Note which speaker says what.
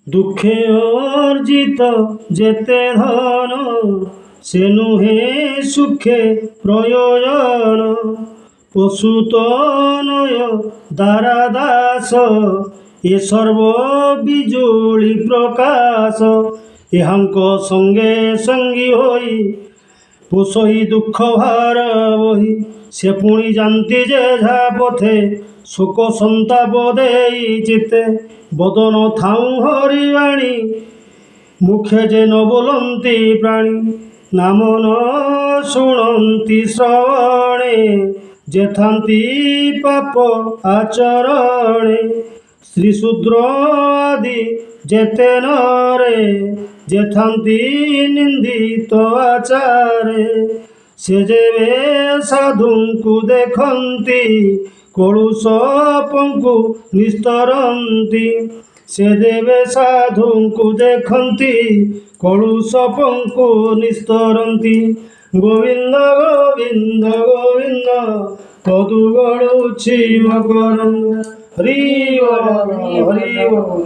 Speaker 1: दुखे अर्जित जेते धन से नुहे सुखे प्रयोजन। पशुतनय दारा दास ए सर्व बिजुली प्रकाश। एहांक संगे संगी होई पोषई दुख भार बही। से पुणी जानती जे झा पथे शोक संताप देई चिते। बदन थाऊ हरिवाणी मुखे जे न बोलती प्राणी। नाम न शुणती श्रवणे जे थांती पाप आचरणे। श्रीशूद्र आदि जेते नरे जे थांती निंदित आचारे। से जेबे साधुंकु देखंती कलुष पंकु निस्तरंती। से देवे साधुंकु देखंती कलुष पंकु निस्तरंती। गोविंद गोविंद गोविंद तदु गळुछि मकरंद। हरि बोल हरि बोल।